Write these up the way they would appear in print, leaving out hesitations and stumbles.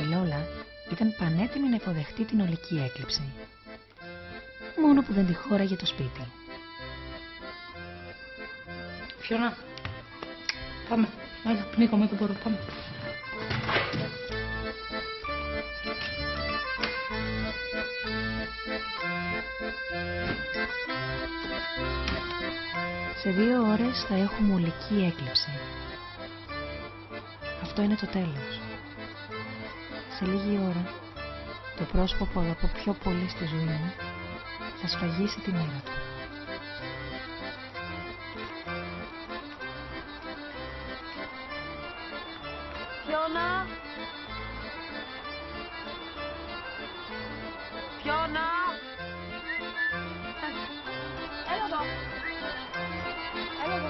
Η Λόλα ήταν πανέτοιμη να υποδεχτεί την ολική έκλειψη. Μόνο που δεν τη χώραγε το σπίτι. Φιώνα, πάμε. Έλα, πνίγομαι που μπορώ, πάμε. Σε 2 ώρες θα έχουμε ολική έκλειψη. Αυτό είναι το τέλος. Σε λίγη ώρα, το πρόσωπο που αγαπώ πιο πολύ στη ζωή μου θα σφραγίσει τη μοίρα του. Φιώνα! Φιώνα! Έλα εδώ! Έλα εδώ!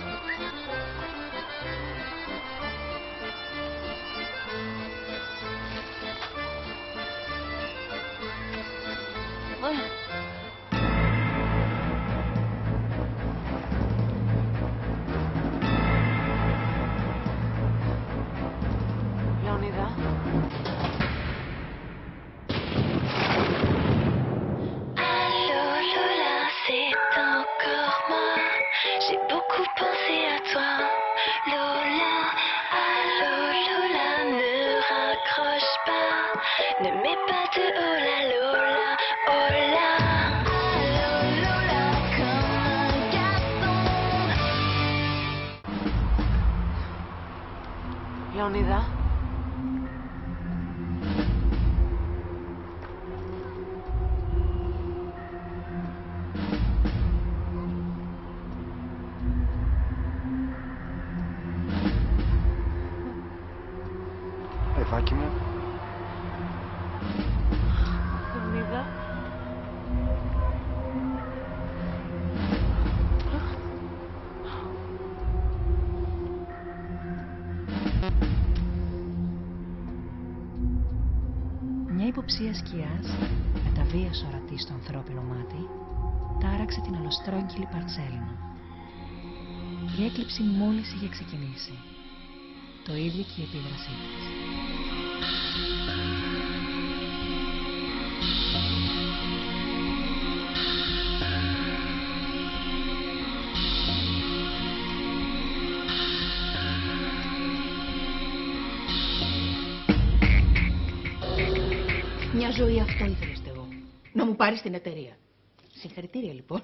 Λεωνίδα. Allô Lola, c'est encore moi. J'ai beaucoup pensé à toi, Lola. Allô Lola, ne raccroche pas. Ne mets pas de oh la Lola, oh la. Allô Lola, comme un garçon. Λεωνίδα. Παιδάκι μου. Λεωνίδα. Μια υποψία σκιάς, μεταβίας ορατή στο ανθρώπινο μάτι, τάραξε την ολοστρόγγυλη παρτσέλινα. Η έκλειψη μόλις είχε ξεκινήσει. Το ίδιο και η επίδρασή της. Μια ζωή αυτό ήθελες, Θεό. Να μου πάρεις την εταιρεία. Συγχαρητήρια, λοιπόν.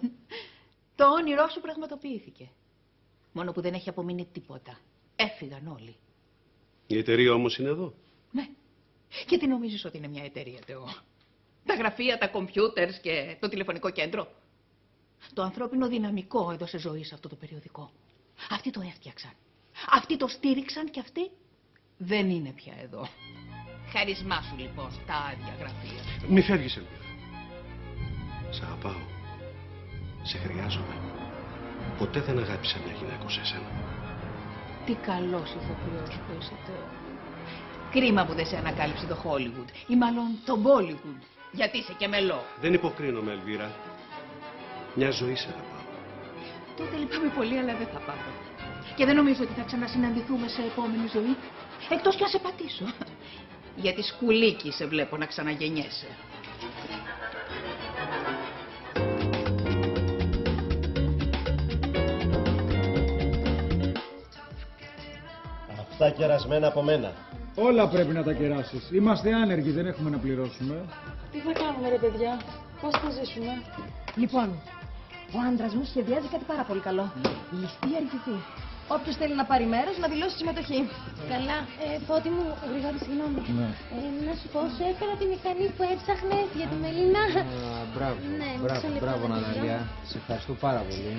Το όνειρό σου πραγματοποιήθηκε. Μόνο που δεν έχει απομείνει τίποτα. Έφυγαν όλοι. Η εταιρεία όμως είναι εδώ. Ναι. Και τι νομίζεις ότι είναι μια εταιρεία, Θεό? Τα γραφεία, τα κομπιούτερς και το τηλεφωνικό κέντρο. Το ανθρώπινο δυναμικό έδωσε ζωή σε αυτό το περιοδικό. Αυτοί το έφτιαξαν. Αυτοί το στήριξαν και αυτοί δεν είναι πια εδώ. Χαρισμά σου λοιπόν στα άδεια γραφεία. Μη φεύγεις, Ελβίρα. Σ' αγαπάω. Σε χρειάζομαι. Ποτέ δεν αγάπησα μια γυναίκα ως εσένα. Τι καλός ηθοποιός που είσαι, Θεό. Κρίμα που δεν σε ανακάλυψε το Hollywood ή μάλλον το Bollywood. Γιατί είσαι και μελό. Δεν υποκρίνομαι, Ελβίρα. Μια ζωή σε αγαπάω. Τότε λυπάμαι πολύ, αλλά δεν θα πάρω. Και δεν νομίζω ότι θα ξανασυναντηθούμε σε επόμενη ζωή. Εκτός κι αν σε πατήσω. Γιατί σκουλίκι σε βλέπω να ξαναγεννιέσαι. Αυτά κερασμένα από μένα. Όλα πρέπει να τα κεράσεις. Είμαστε άνεργοι, δεν έχουμε να πληρώσουμε. Τι θα κάνουμε, ρε παιδιά, πώς θα ζήσουμε? Λοιπόν, ο άντρας μου σχεδιάζει κάτι πάρα πολύ καλό. Ληστή αριθμητή. Όποιος θέλει να πάρει μέρος, να δηλώσει συμμετοχή. Καλά, Φώτη μου, Γρηγόρη, συγγνώμη. Ναι. Να σου πω, σου έφερα τη μηχανή που έψαχνες για τη Μελίνα. Μπράβο, Ναι, μπράβο Ναναλία. Σε ευχαριστώ πάρα πολύ.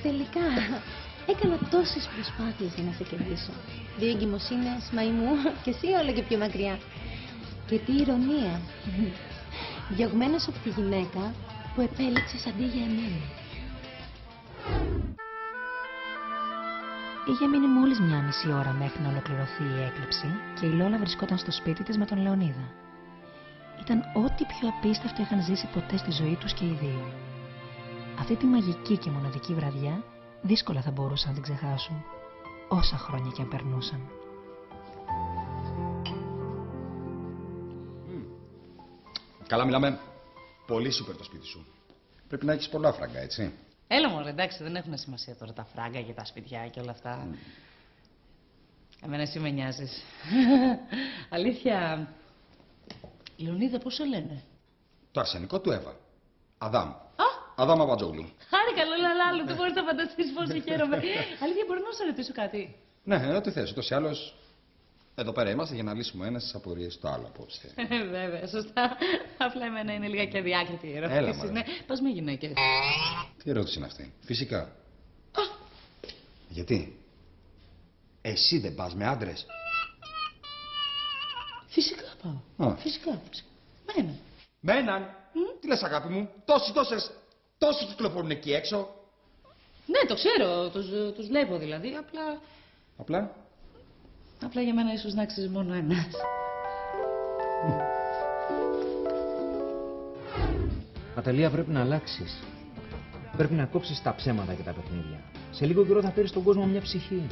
Τελικά, έκανα τόσες προσπάθειες για να σε κερδίσω. 2 εγκυμοσύνες, μαϊμού και εσύ όλο και πιο μακριά. Και τι ηρωνία. Διωγμένος από τη γυναίκα που επέλεξες αντί για εμένα. Είχε μείνει μόλις 1,5 ώρα μέχρι να ολοκληρωθεί η έκλειψη και η Λόλα βρισκόταν στο σπίτι της με τον Λεωνίδα. Ήταν ό,τι πιο απίστευτο είχαν ζήσει ποτέ στη ζωή τους και οι δύο. Αυτή τη μαγική και μοναδική βραδιά δύσκολα θα μπορούσαν να την ξεχάσουν. όσα χρόνια κι αν περνούσαν. Καλά, μιλάμε. Πολύ σούπερ το σπίτι σου. Πρέπει να έχεις πολλά φράγκα, έτσι. Έλα μωρέ, εντάξει, δεν έχουν σημασία τώρα τα φράγκα και τα σπιτιά και όλα αυτά. Εμένα εσύ με νοιάζεις. Αλήθεια, Λεωνίδα πώς σε λένε? Το αρσενικό του Εύα. Αδάμ. Αδάμ Αβατζόγλου. Χάρηκα, λαλάλου, δεν μπορείς να φανταστείς πόσο χαίρομαι. Αλήθεια, μπορώ να σε ρωτήσω κάτι? Ναι, ό,τι θες. Ούτως ή άλλως, εδώ πέρα είμαστε για να λύσουμε ένα στις απορίες του άλλου απόψε. Βέβαια, σωστά. Απλά εμένα είναι λίγα και αδιάκριτη η ερώτηση. Έλα, μωρέ. Ναι, πας με γυναίκες. Τι ερώτηση είναι αυτή? Φυσικά. Γιατί? Εσύ δεν πας με άντρες? Φυσικά πάω. Φυσικά. Μένα. Με έναν. Τι λες, αγάπη μου? Τόσοι κυκλοφορούν εκεί έξω. Ναι, το ξέρω. Τους βλέπω δηλαδή. Απλά για μένα ίσως να αξίζει μόνο ένας. Αταλία, πρέπει να αλλάξεις. Πρέπει να κόψεις τα ψέματα και τα παιχνίδια. Σε λίγο καιρό θα φέρεις στον κόσμο μια ψυχή.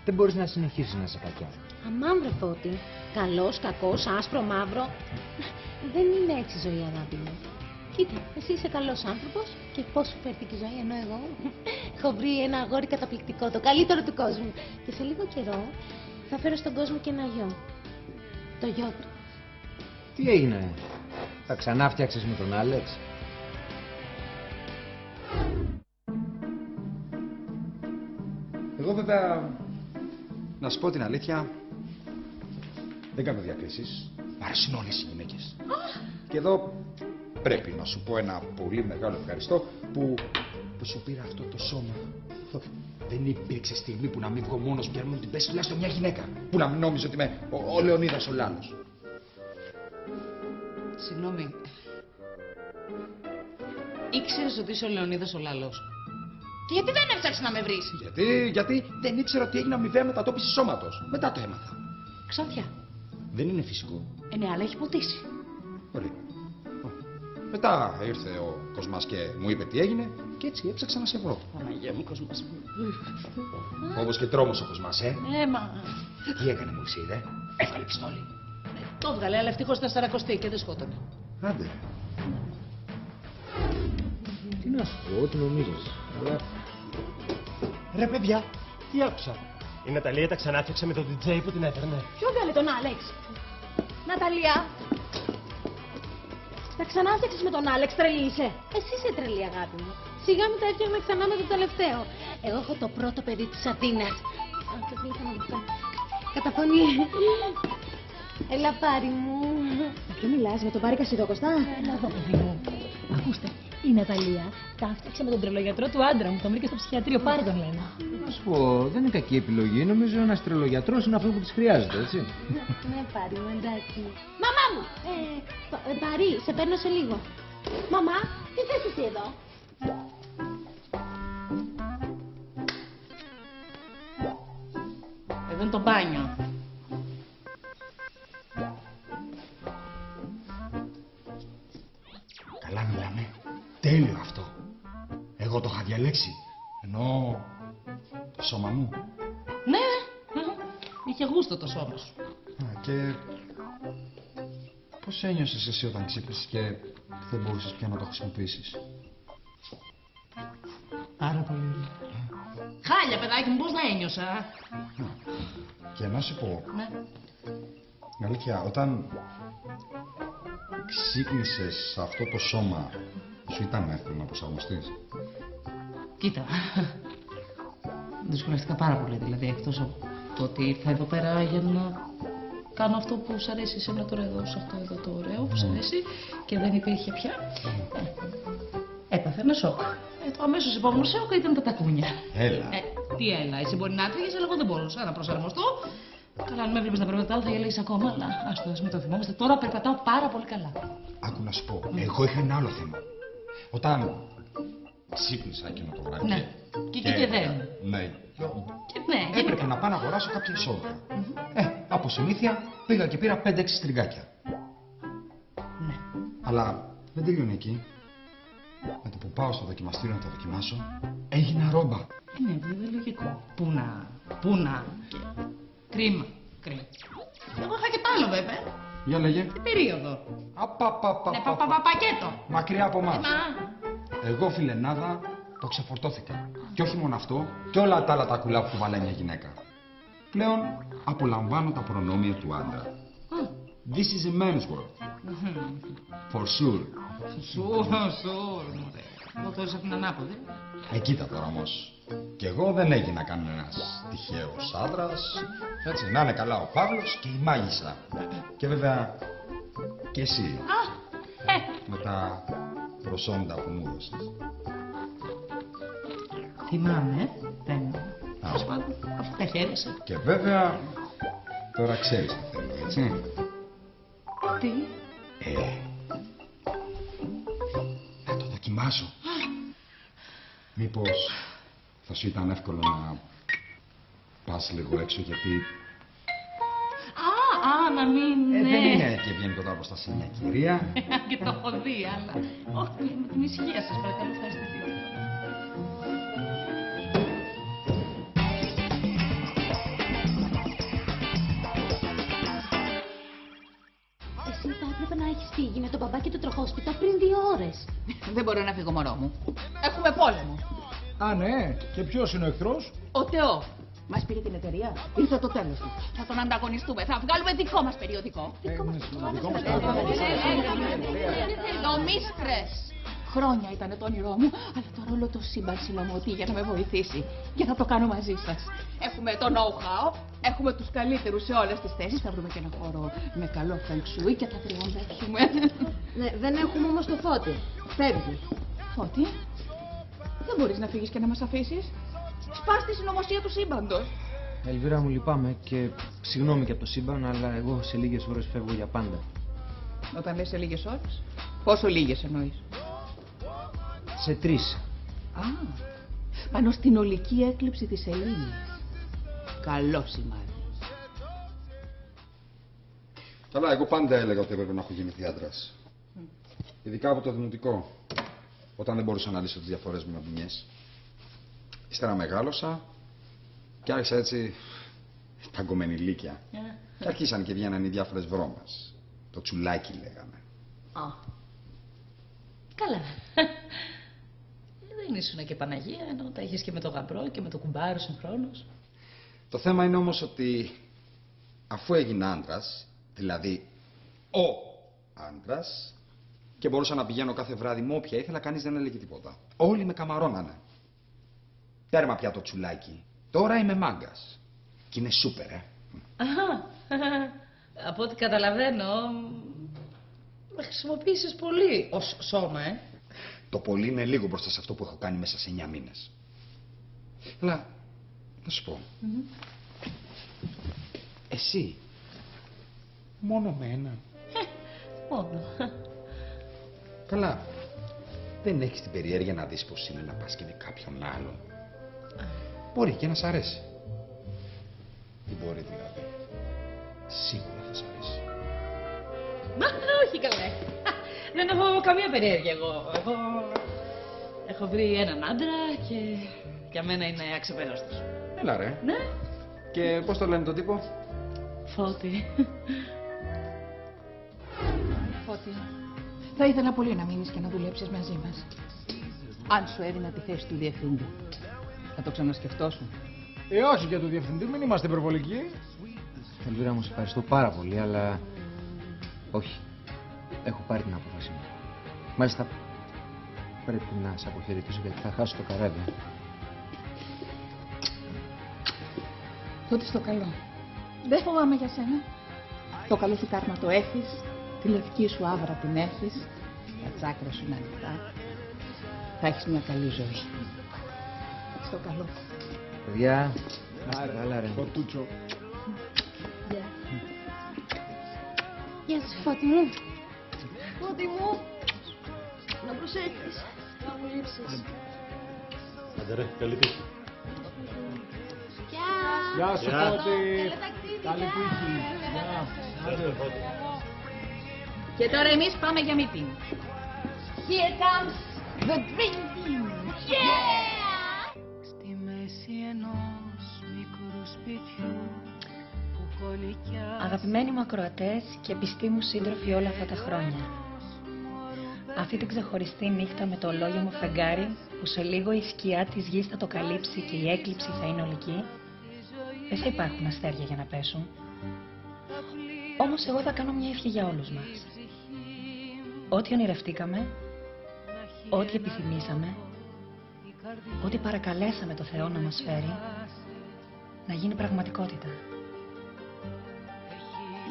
Δεν μπορείς να συνεχίσεις να είσαι κακιά. Αμάν βρε Φώτη. Καλός, κακός, άσπρο, μαύρο. Δεν είναι έτσι η ζωή, αγάπη μου. Κοίτα, εσύ είσαι καλός άνθρωπος και πώς σου φέρθηκε η ζωή, ενώ εγώ έχω βρει ένα αγόρι καταπληκτικό, το καλύτερο του κόσμου. Και σε λίγο καιρό θα φέρω στον κόσμο και ένα γιο. Το γιο του. Τι έγινε? Θα ξανά φτιάξεις με τον Άλεξ? Εγώ βέβαια, να σου πω την αλήθεια, δεν κάνω διακρίσεις. Μ' αρέσουν όλες οι γυναίκες. Και εδώ πρέπει να σου πω ένα πολύ μεγάλο ευχαριστώ που σου πήρα αυτό το σώμα. Δεν υπήρξε στιγμή που να μην βγω μόνος μου και να μου την πέσει τουλάχιστον μια γυναίκα. Που να μην νόμιζε ότι είμαι ο Λεωνίδας ο Λάλος. Συγγνώμη. Ήξερες ότι είσαι ο Λεωνίδας ο Λάλος? Και γιατί δεν έψαξες να με βρεις? Γιατί δεν ήξερα ότι έγινε αμοιβαία μετατόπιση σώματος. Μετά το έμαθα. Ξαφιά. Δεν είναι φυσικό. Ναι, αλλά έχει ποτίσει. Ωραία. Μετά ήρθε ο Κοσμάς και μου είπε τι έγινε και έτσι έψαξα να σε βρω. Παναγία μου, Κοσμάς μου. Όπως και τρόμος ο Κοσμάς, Μα... Τι έκανε, μου είδε? Έβγαλε πιστόλι. Το έβγαλε, αλλά ευτυχώς ήταν σαρακοστή και δεν σκότωνε. Άντε. Τι να σου πω, ό,τι νομίζεις. Αλλά... Ρε παιδιά, τι άκουσα? Η Ναταλία τα ξανάφτιαξε με τον DJ που την έφερνε. Ποιο βγάλε τον Άλεξ? Ναταλία! Τα ξανάφτιαξες με τον Άλεξ, τρελή είσαι. Εσύ είσαι τρελή, αγάπη μου. Σιγά μην τα έφτιαχνα ξανά με το τελευταίο. Εγώ έχω το πρώτο παιδί της Αθήνας. Και δεν ήθελα να μου κάνει. Καταφωνεί. Έλα, πάρη μου. Με ποιο μιλάς, με τον Πάρη Κασιδόκοστα? Έλα εδώ, παιδί μου. Ακούστε, η Ναταλία τα έφτιαξε με τον τρελογιατρό του άντρα μου. Τον βρήκε στο ψυχιατρίο, Πάρη τον λένε. Να σου πω, δεν είναι κακή επιλογή. Νομίζω ένας τρελογιατρός είναι αυτό που της χρειάζεται, έτσι. Ναι, Πάρη μου, εντάξει. Μαμά μου! Πάρη, σε παίρνω σε λίγο. Μαμά, τι θες εσύ εδώ? Εδώ είναι το μπάνιο. Καλά μιλάμε. Τέλειο αυτό. Εγώ το είχα διαλέξει. Ενώ το σώμα μου. Ναι, είχε γούστο το σώμα σου. Και πώς ένιωσες εσύ όταν ξύπνησες και δεν μπορούσες πια να το χρησιμοποιήσεις? Πάρα πολύ. Χάλια, παιδάκι μου, πώς να ένιωσα? Και να σου πω, Ναι. αλήθεια, όταν ξύπνησες σε αυτό το σώμα, σου ήταν εύκολο να προσαρμοστείς? Κοίτα, δυσκολεύτηκα πάρα πολύ, δηλαδή, εκτός από το ότι ήρθα εδώ πέρα για να κάνω αυτό που σ' αρέσει εσένα τώρα εδώ, σε αυτό εδώ το ωραίο που σ' αρέσει και δεν υπήρχε πια. Έπαθε ένα σοκ. Το αμέσως επόμενο σοκ ήταν τα τακούνια. Έλα. Τι έλα, εσύ μπορεί να τρίγες, αλλά εγώ δεν μπορούσα να προσαρμοστώ. Καλά, αν με έβλεπες να περπατάω θα γελέεις ακόμα, αλλά άστο, ας μην το θυμόμαστε. Τώρα περπατάω πάρα πολύ καλά. Άκου να σου πω, εγώ είχα ένα άλλο θέμα. Όταν ξύπνησα εκείνο το βράδυ. Ναι, και δεν. Ναι. Και ναι, Έπρεπε να πάω να αγοράσω κάποια εισόδια. Από συνήθεια πήγα και πήρα 5-6 στριγκάκια. Ναι. Αλλά δεν τελειώνει εκεί. Με το που πάω στο δοκιμαστήριο να το δοκιμάσω, έγινα ρόμπα. Ναι, βέβαια λογικό. Πού να. Κρίμα. Εγώ είχα και τ' άλλο βέβαια. Για λέγε. Περίοδο. Ναι, πακέτο. Μακριά από εμάς. Εγώ, φιλενάδα, το ξεφορτώθηκα. Και όχι μόνο αυτό, και όλα τα άλλα τα κουλά που βαλάει μια γυναίκα. Πλέον απολαμβάνω τα προνόμια του άντρα. This is a man's world. For sure. Sure. Εγώ το από την ανάποδη. Κοίτα τώρα όμως. Κι εγώ δεν έγινα κανένας τυχαίος άντρας. Έτσι, να είναι καλά ο Παύλος και η Μάγισσα. Και βέβαια και εσύ. Με τα προσόντα που μου έδωσες. Θυμάμαι, τέλος πάντων, αφού τα χαίρεσαι. Και βέβαια, τώρα ξέρεις τι θέλω, έτσι. Τι? Να το δοκιμάσω. Μήπως θα σου ήταν εύκολο να πας λίγο έξω, γιατί... Να μην... Δεν είναι και ευγενικό τώρα μπροστά σε μια κυρία. Και το έχω δει, αλλά... Όχι, με την ησυχία σας, παρακαλώ, ευχαριστηθείτε. Εσύ θα έπρεπε να έχεις φύγει με τον μπαμπά και το τροχόσπιτο πριν 2 ώρες. Δεν μπορώ να φύγω, μωρό μου. Έχουμε πόλεμο. Α, ναι. Και ποιος είναι ο εχθρός? Ο Θεό. Μας πήρε την εταιρεία. Ήρθε το τέλος του. Θα τον ανταγωνιστούμε. Θα βγάλουμε δικό μας περιοδικό. Το Μίστρες. Χρόνια ήταν το όνειρό μου, αλλά τώρα όλο το σύμπαν συνομωτεί για να με βοηθήσει. Και θα το κάνω μαζί σας. Έχουμε το know-how, έχουμε τους καλύτερους σε όλες τις θέσεις. Θα βρούμε και ένα χώρο με καλό φεγγσούι και θα τριομβεύσουμε. Ναι, δεν έχουμε όμως το Φώτη. Φεύγει. Φώτη, δεν μπορείς να φύγεις και να μας αφήσεις. Σπάς τη συνωμοσία του σύμπαντος. Ελβίρα μου, λυπάμαι και συγγνώμη και από το σύμπαν, αλλά εγώ σε λίγες ώρες φεύγω για πάντα. Όταν λες σε λίγες ώρες, πόσο λίγες εννοείς? Σε 3. Πάνω στην ολική έκλειψη της Ελλήνης. Καλό σημάδι. Καλά, εγώ πάντα έλεγα ότι έπρεπε να έχω γεννηθεί άντρας. Ειδικά από το δημοτικό, όταν δεν μπορούσα να λύσω τις διαφορές μου με μπουνιές. Ύστερα μεγάλωσα και άρχισα έτσι τα γκομενιλίκια. Και αρχίσαν και βγαίναν οι διάφορες βρώμες. Το τσουλάκι λέγαμε. Καλά. Δεν ήσουν και Παναγία, ενώ τα είχες και με το γαμπρό και με το κουμπάρο συγχρόνως. Το θέμα είναι όμως ότι αφού έγινα άντρας, δηλαδή ο άντρας, και μπορούσα να πηγαίνω κάθε βράδυ με όποια ήθελα, κανείς δεν έλεγε τίποτα. Όλοι με καμαρώνανε. Τέρμα πια το τσουλάκι. Τώρα είμαι μάγκας. Και είναι σούπερ, Από ό,τι καταλαβαίνω, με χρησιμοποίησες πολύ ως σώμα, Το πολύ είναι λίγο μπροστά σε αυτό που έχω κάνει μέσα σε 9 μήνες. Αλλά, να σου πω. Εσύ, μόνο με έναν. Μόνο. Καλά. Δεν έχεις την περιέργεια να δεις πως είναι να πας και με κάποιον άλλον. Μπορεί και να σ' αρέσει. Τι μπορεί δηλαδή. Σίγουρα θα σ' αρέσει. Μα όχι καλά. Δεν έχω καμία περιέργεια εγώ. Έχω βρει έναν άντρα και για μένα είναι αξεπέραστος. Έλα ρε. Ναι. Και πώς το λένε τον τύπο? Φώτη. Φώτη, θα ήθελα πολύ να μείνεις και να δουλέψεις μαζί μας. Αν σου έδινα τη θέση του διευθυντή, θα το ξανασκεφτώσουν. Όχι για το διευθυντή, μην είμαστε υπερβολικοί. Ελβίρα μου, σε ευχαριστώ πάρα πολύ, αλλά όχι. Έχω πάρει την απόφαση μου. Μάλιστα, πρέπει να σε αποχαιρετήσω γιατί θα χάσω το καράβι. Τότε στο καλό. Δεν φοβάμαι για σένα. Το καλό σου κάρμα το έχεις, τη λευκή σου άβρα την έχεις, τα τσάκρα σου είναι ανοιχτά. Θα έχεις μια καλή ζωή. Στο καλό. Παιδιά, καλά ρε. Φωτούτσο. Γεια σου, Φώτη μου. Φώτη μου. Να προσέχεις. Να μου λείψεις. Άντε ρε, καλή τύχη. Γεια σου, Φώτη. Καλή τύχη. Και τώρα εμείς πάμε για meeting. Here comes The dream team! Yeah! Στη μέση ενός μικρού σπιτιού που χωνικιά... Αγαπημένοι μου ακροατές και πιστοί μου σύντροφοι όλα αυτά τα χρόνια. Αυτή την ξεχωριστή νύχτα με το ολόγιο φεγγάρι που σε λίγο η σκιά της γης θα το καλύψει και η έκλειψη θα είναι ολική, δεν θα υπάρχουν αστέρια για να πέσουν. Όμως εγώ θα κάνω μια ευχή για όλους μας. Ό,τι ονειρευτήκαμε, ό,τι επιθυμήσαμε, ό,τι παρακαλέσαμε το Θεό να μας φέρει, να γίνει πραγματικότητα.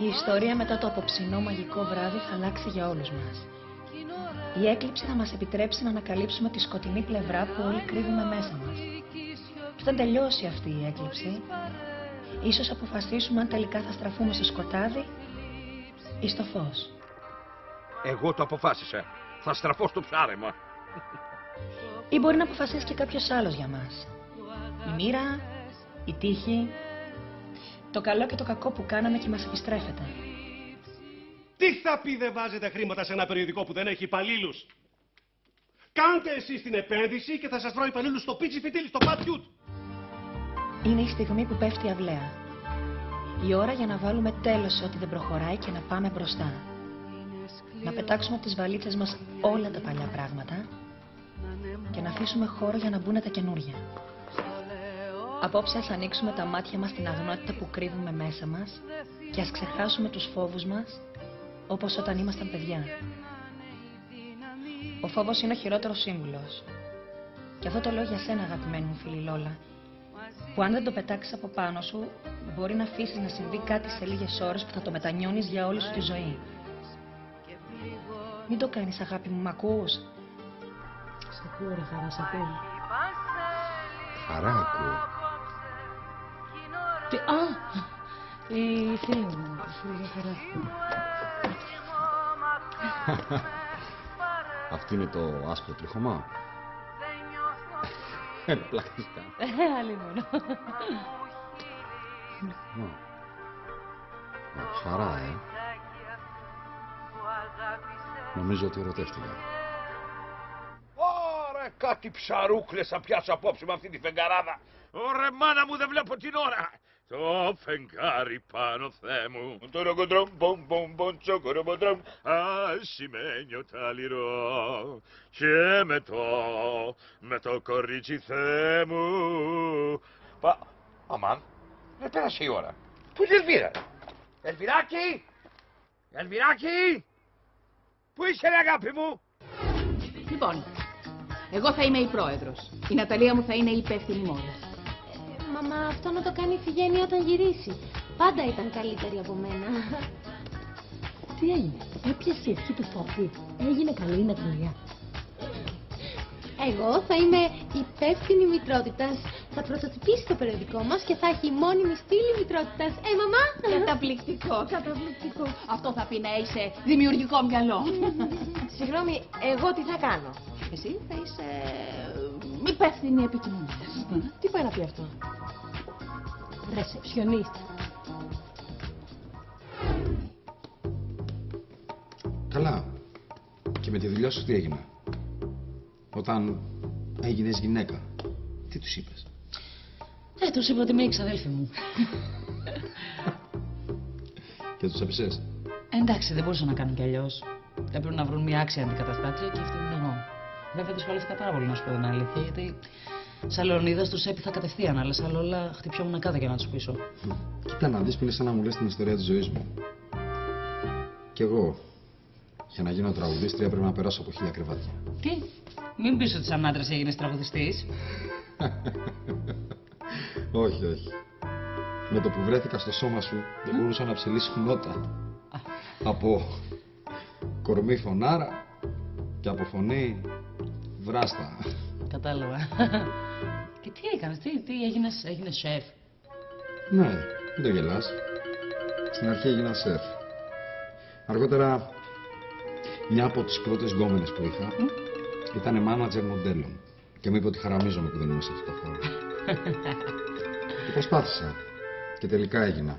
Η ιστορία μετά το απόψινό μαγικό βράδυ θα αλλάξει για όλους μας. Η έκλειψη θα μας επιτρέψει να ανακαλύψουμε τη σκοτεινή πλευρά που όλοι κρύβουμε μέσα μας. Και όταν τελειώσει αυτή η έκλειψη, ίσως αποφασίσουμε αν τελικά θα στραφούμε στο σκοτάδι ή στο φως. Εγώ το αποφάσισα. Θα στραφώ στο ψάρεμα. Ή μπορεί να αποφασίσει και κάποιος άλλος για μας. Η μοίρα, η τύχη, το καλό και το κακό που κάναμε και μας επιστρέφεται. Τι θα πει δεν βάζετε χρήματα σε ένα περιοδικό που δεν έχει υπαλλήλους? Κάντε εσείς την επένδυση και θα σας βρω υπαλλήλους στο πίτσι φιτίλι, στο πατιούτ. Είναι η στιγμή που πέφτει αυλαία. Η ώρα για να βάλουμε τέλος σε ό,τι δεν προχωράει και να πάμε μπροστά. Να πετάξουμε από τις βαλίτσες μας όλα τα παλιά πράγματα και να αφήσουμε χώρο για να μπουν τα καινούρια. Απόψε ας ανοίξουμε τα μάτια μας στην αγνότητα που κρύβουμε μέσα μας και ας ξεχάσουμε τους φόβους μας όπως όταν ήμασταν παιδιά. Ο φόβος είναι ο χειρότερος σύμβουλος. Και αυτό το λέω για σένα, αγαπημένη μου φίλη Λόλα, που αν δεν το πετάξεις από πάνω σου, μπορεί να αφήσεις να συμβεί κάτι σε λίγες ώρες που θα το μετανιώνεις για όλη σου τη ζωή. Μην το κάνεις, αγάπη μου, μ' ακούς? Σ' ακούω, ρε Χαρά, σ' ακούω. Χαρά ακούω. Τι, η φίλη μου, η φίλη Χαρά. Αυτή είναι το άσπρο τριχωμά. Πλακτικά. Άλλη μόνο. Χαρά, Νομίζω ότι ερωτεύτηκα. Ωραία, κάτι ψαρούκλες θα πιάσω απόψε με αυτή τη φεγγαράδα. Ωραία, μάνα μου, δεν βλέπω την ώρα. Το φεγγάρι πάνω, Θεέ μου. Τωρογκοντρομ, μπομ, μπομ, μπομ, τσοκορομποντρομ, ασημένιο ταλιρό. Και με το κορίτσι, Θεέ μου. Αμάν, δεν πέρασε η ώρα. Πού είναι η Ελβίρα? Ελβιράκι! Ελβιράκι! Πού είσαι, ρε αγάπη μου? Λοιπόν, εγώ θα είμαι η πρόεδρος. Η Ναταλία μου θα είναι η υπεύθυνη μόδας. Μαμά, αυτό να το κάνει η Φιγένεια όταν γυρίσει. Πάντα ήταν καλύτερη από μένα. Τι έγινε, έπιασε η ευχή του Φώτη. Έγινε καλή η Ναταλία. Εγώ θα είμαι υπεύθυνη μητρότητας. Θα πρωτοτυπήσει το περιοδικό μας και θα έχει μόνιμη στήλη μητρότητας. Μαμά! Καταπληκτικό, καταπληκτικό. Αυτό θα πει να είσαι δημιουργικό μυαλό. Συγγνώμη, εγώ τι θα κάνω? Εσύ θα είσαι υπεύθυνη επικοινωνία. Τι πάει να πει αυτό? Ρεσεψιονίστ. Καλά. Και με τη δουλειά σου τι έγινε? Όταν έγινες γυναίκα, τι τους είπες? Τους είπα ότι είμαι η ξαδέλφη μου. Και τους έπεισες? Εντάξει, δεν μπορούσα να κάνω κι αλλιώς. Έπρεπε να βρουν μια άξια αντικαταστάτρια και αυτή ήμουν εγώ. Βέβαια, δυσκολεύτηκα πάρα πολύ να σου πω την αλήθεια, γιατί σαν Λεωνίδας τους έπειθα κατευθείαν, αλλά σαν Λόλα χτυπιόμουν κάτω για να τους πείσω. Κοίτα να δεις που είναι σαν να μου λες την ιστορία της ζωής μου. Κι εγώ, για να γίνω τραγουδίστρια, πρέπει να περάσω από 1000 κρεβάτια. Τι, μην πεις ότι σαν άντρας έγινες τραγουδιστής. Όχι, όχι. Με το που βρέθηκα στο σώμα σου, δεν μπορούσα να ψελίσω νότα. Από κορμί φωνάρα και από φωνή βράστα. Κατάλαβα. Και τι έκανες, τι έγινες σεφ? Ναι, μην το γελάς. Στην αρχή έγινα σεφ. Αργότερα, μια από τις πρώτες γκόμενες που είχα ήταν μάνατζερ μοντέλων. Και μου είπε ότι χαραμίζομαι που δεν είμαι σε αυτό το χώρο. Και προσπάθησα. Και τελικά έγινα.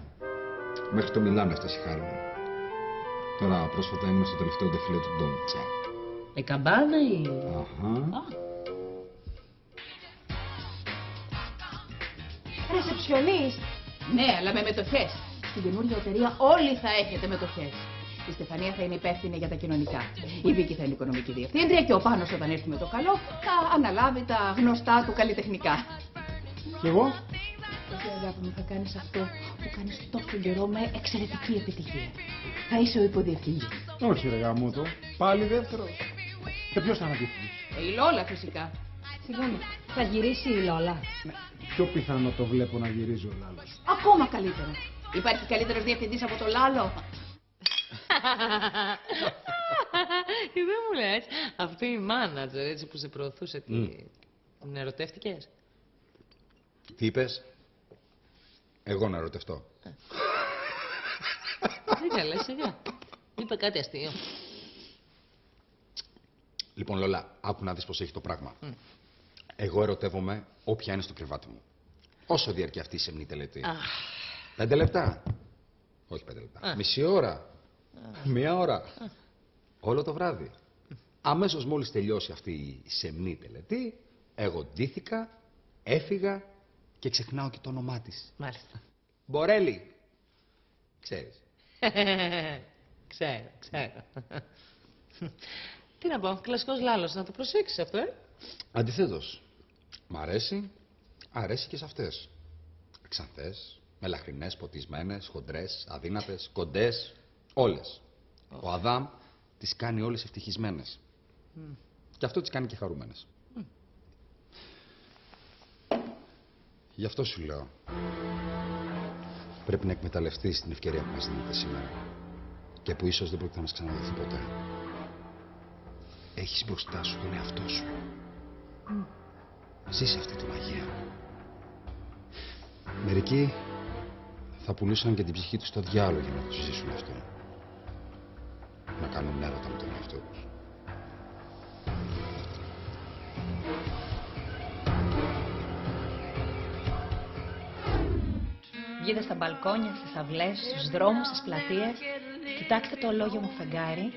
Μέχρι το Μιλάνο έφτασε η χάρη μου. Τώρα πρόσφατα ήμουν στο τελευταίο ντεφιλέ του Ντόνιτσα. Η καμπάνα ή... Ρεσεψιονίστ. Ναι, αλλά με μετοχές. Στην καινούργια εταιρεία όλοι θα έχετε μετοχές. Η Στεφανία θα είναι υπεύθυνη για τα κοινωνικά. Η Βίκη θα είναι οικονομική διευθύντρια και ο Πάνος όταν έρθει με το καλό θα αναλάβει τα γνωστά του καλλιτεχνικά. Κι εγώ. Εσύ αγάπη μου θα κάνεις αυτό που κάνεις τόσο καιρό με εξαιρετική επιτυχία. Θα είσαι ο υποδιευθυντής. Όχι ρε γαμούτο. Πάλι δεύτερο. Και ποιος θα αναδείχνει. Η Λόλα φυσικά. Συγγνώμη, θα γυρίσει η Λόλα. Ναι. Πιο πιθανό το βλέπω να γυρίζει ο Λάλος. Ακόμα καλύτερο. Υπάρχει καλύτερος διευθυντής από το Λάλο. Και δεν μου λες, αυτή η μάνατζερ έτσι που σε προωθούσε, την ερωτεύτηκες? Τι είπες? Εγώ να ερωτευτώ. Σιγά λες, σιγά. Είπε κάτι αστείο. Λοιπόν, Λόλα, άκου να δεις πως έχει το πράγμα. Εγώ ερωτεύομαι όποια είναι στο κρεβάτι μου. Όσο διαρκεί αυτή η σεμνή τελετή. 5 λεπτά. Όχι 5 λεπτά. Μισή ώρα. Μία ώρα. Όλο το βράδυ. Αμέσως μόλις τελειώσει αυτή η σεμνή τελετή, εγώ ντύθηκα, έφυγα και ξεχνάω και το όνομά της. Μάλιστα. Μπορέλη. Ξέρεις. Ξέρω. Τι να πω, κλασικός Λάλος, να το προσέξεις αυτό, Αντιθέτως, μ' αρέσει και σε αυτές. Ξανθές, μελαχρινές, ποτισμένες, χοντρές, αδύνατες, κοντές, όλες. Ο Αδάμ τις κάνει όλες ευτυχισμένες. Και αυτό τις κάνει και χαρούμενες. Γι' αυτό σου λέω. Πρέπει να εκμεταλλευτείς την ευκαιρία που μας δίνεται σήμερα. Και που ίσως δεν πρόκειται να μας ξαναδοθεί ποτέ. Έχεις μπροστά σου τον εαυτό σου. Ζήσε αυτή τη μαγεία. Μερικοί θα πουλούσαν και την ψυχή τους στο διάολο για να το ζήσουν αυτό. Να κάνουν έρωτα με τον εαυτό τους. Βγείτε στα μπαλκόνια, στις αυλές, στους δρόμους, στις πλατείες, κοιτάξτε το ολόγιο μου φεγγάρι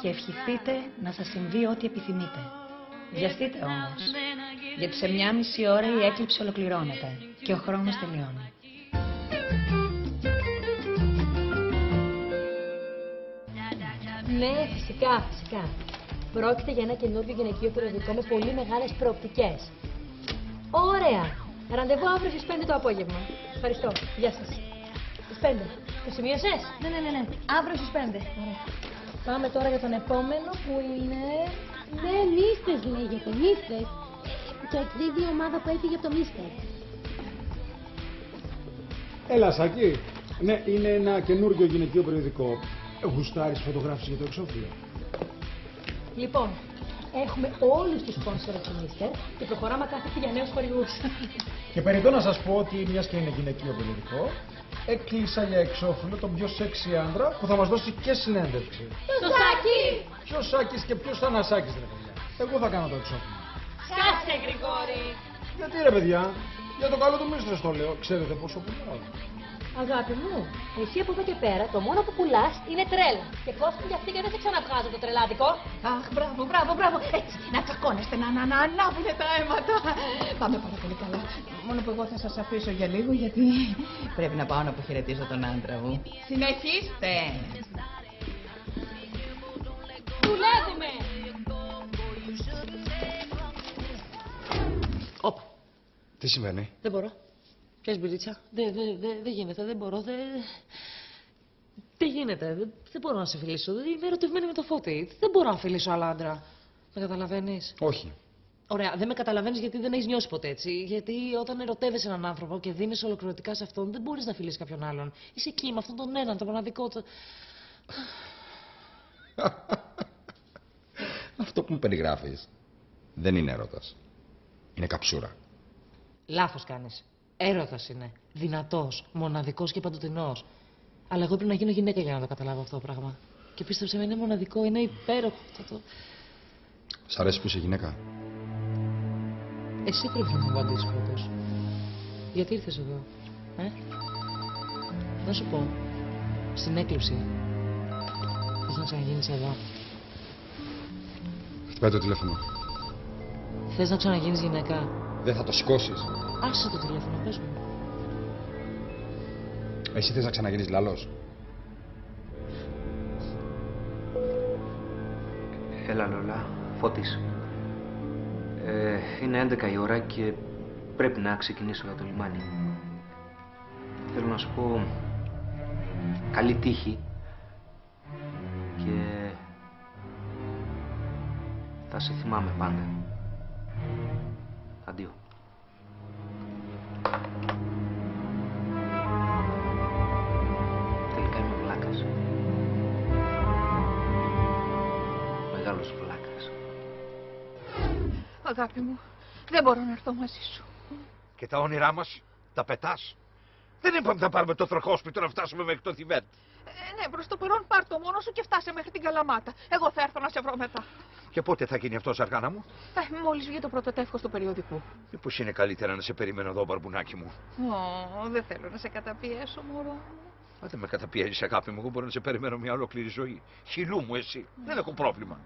και ευχηθείτε να σας συμβεί ό,τι επιθυμείτε. Βιαστείτε όμως, γιατί σε 1,5 ώρα η έκλειψη ολοκληρώνεται και ο χρόνος τελειώνει. Ναι, φυσικά. Πρόκειται για ένα καινούργιο γυναικείο περιοδικό με πολύ μεγάλες προοπτικές. Ωραία. Ραντεβού αύριο στις 5 το απόγευμα. Ευχαριστώ. Γεια σας. Στις 5. Το σημείωσες? Ναι. Αύριο στις 5. Ωραία. Πάμε τώρα για τον επόμενο που είναι... Ναι, Μίστες λέγεται, Μίστες. Το εκδίδει η ομάδα που έφυγε από το Μίστες. Έλα, Σάκη. Ναι, είναι ένα καινούργιο γυναικείο περιοδικό. Γουστάρεις φωτογράφηση για το εξώφυλλο. Λοιπόν, έχουμε όλους τους σπόνσορες του Μίστερ και προχωράμε κάθετη για νέους χορηγούς. Και περιττώ να σας πω ότι μιας και είναι γυναικείο περιοδικό, έκλεισα για εξώφυλλο τον πιο σεξι άντρα που θα μας δώσει και συνέντευξη. Το Σάκη! Ποιος Σάκης και ποιος Θανασάκης, ρε παιδιά. Εγώ θα κάνω το εξώφυλλο. Σκάτσε, Γρηγόρη! Γιατί ρε παιδιά, για το καλό του Μίστρες το λέω. Ξέρετε πόσο πουλάω. Αγάπη μου, εσύ από εδώ και πέρα το μόνο που πουλάς είναι τρέλα. Και κόσμο για αυτή και δεν σε ξαναβγάζω το τρελάδικο. Αχ, μπράβο. Έτσι, να τσακώνεστε, να ανάβουνε τα αίματα. Πάμε πάρα πολύ καλά. Μόνο που εγώ θα σας αφήσω για λίγο, γιατί πρέπει να πάω να αποχαιρετήσω τον άντρα μου. Συνεχίστε. Δουλεύουμε! Όπα. Τι συμβαίνει? Δεν μπορώ. Πιες μπυρίτσα. Δεν γίνεται, δεν μπορώ. Δεν γίνεται. Δεν μπορώ να σε φιλήσω. Είμαι ερωτευμένη με το Φώτη. Δεν μπορώ να φιλήσω άλλα άντρα. Με καταλαβαίνεις? Όχι. Ωραία, δεν με καταλαβαίνεις γιατί δεν έχεις νιώσει ποτέ έτσι. Γιατί όταν ερωτεύεσαι έναν άνθρωπο και δίνεις ολοκληρωτικά σε αυτόν, δεν μπορείς να φιλήσεις κάποιον άλλον. Είσαι εκεί με αυτόν τον έναν, το μοναδικό. Αυτό που μου περιγράφεις δεν είναι έρωτας. Είναι καψούρα. Λάθος κάνεις. Έρωτας είναι. Δυνατός, μοναδικός και παντοτινός. Αλλά εγώ πρέπει να γίνω γυναίκα για να το καταλάβω αυτό το πράγμα. Και πίστεψε με, είναι μοναδικό, είναι υπέροχο αυτό. Σ' αρέσει που είσαι γυναίκα? Εσύ πρέπει να μου απαντήσεις πρώτος. Γιατί ήρθες εδώ, Να σου πω. Στην έκλειψη. Θες να ξαναγίνεις εδώ? Πέτω το τηλέφωνο. Θες να ξαναγίνεις γυναίκα? Δεν θα το σηκώσεις. Άσε το τηλέφωνο, πες μου. Εσύ θες να ξαναγίνεις λαλός? Έλα, Λόλα. Φώτης. Είναι 11 η ώρα και πρέπει να ξεκινήσω για το λιμάνι. Θέλω να σου πω καλή τύχη και θα σε θυμάμαι πάντα. Αντίο. Τελικά είμαι βλάκας. Μεγάλος βλάκας. Αγάπη μου, δεν μπορώ να έρθω μαζί σου. Και τα όνειρά μας τα πετάς. Δεν είπαμε να πάρουμε το τροχόσπιτο να φτάσουμε μέχρι το Θιβέτ. Ναι, προς το παρόν πάρ' το μόνο σου και φτάσε μέχρι την Καλαμάτα. Εγώ θα έρθω να σε βρω μετά. Και πότε θα γίνει αυτό, Ζαργάνα μου? Μόλις βγει το πρώτο τεύχος του περιοδικού. Μήπως είναι καλύτερα να σε περιμένω εδώ, μπαρμπουνάκι μου? Δεν θέλω να σε καταπιέσω, μωρό. Δεν με καταπιέζεις, αγάπη μου. Εγώ μπορώ να σε περιμένω μια ολόκληρη ζωή. Χιλού μου, εσύ. Δεν έχω πρόβλημα.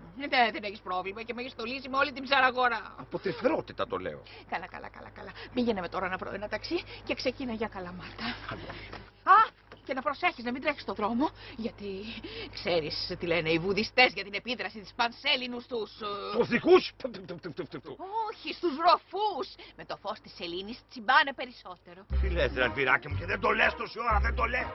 Δεν έχεις πρόβλημα και με έχεις στολίσει με όλη την ψαραγορά. Από τρυφερότητα το λέω. Καλά. Πήγαινε με τώρα να βρω ένα ταξί και ξεκίνα για Καλαμάτα. Και να προσέχεις να μην τρέχεις στον δρόμο, γιατί ξέρεις τι λένε οι βουδιστές για την επίδραση της Πανσέλινου στους... Στους δικούς? Όχι, στους ροφούς. Με το φως της σελήνης τσιμπάνε περισσότερο. Τι λες, Ραλβιράκι μου, και δεν το λες τόση ώρα, δεν το λες.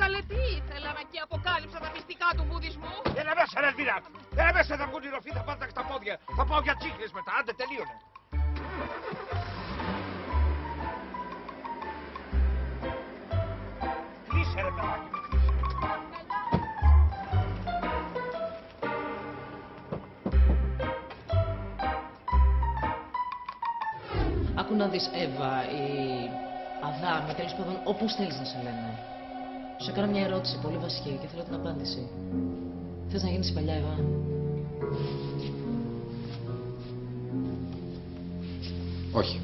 Καλέ, τι ήθελα να και αποκάλυψα τα μυστικά του βουδισμού. Έλα μέσα, Ραλβιράκι. Έλα μέσα, θα βγουν οι ροφοί, θα πάνε στα πόδια. Θα πάω για τσίχλες μετά, άντε τελείωνε. Κλείσε, ρε παιδάκι. Άκου να δεις, Εύα, η Αδάμη, τέλος πάντων, όπως θέλεις να σε λένε. Σου έκανα μια ερώτηση πολύ βασική και θέλω την απάντηση. Θες να γίνεις η παλιά Εύα? Όχι.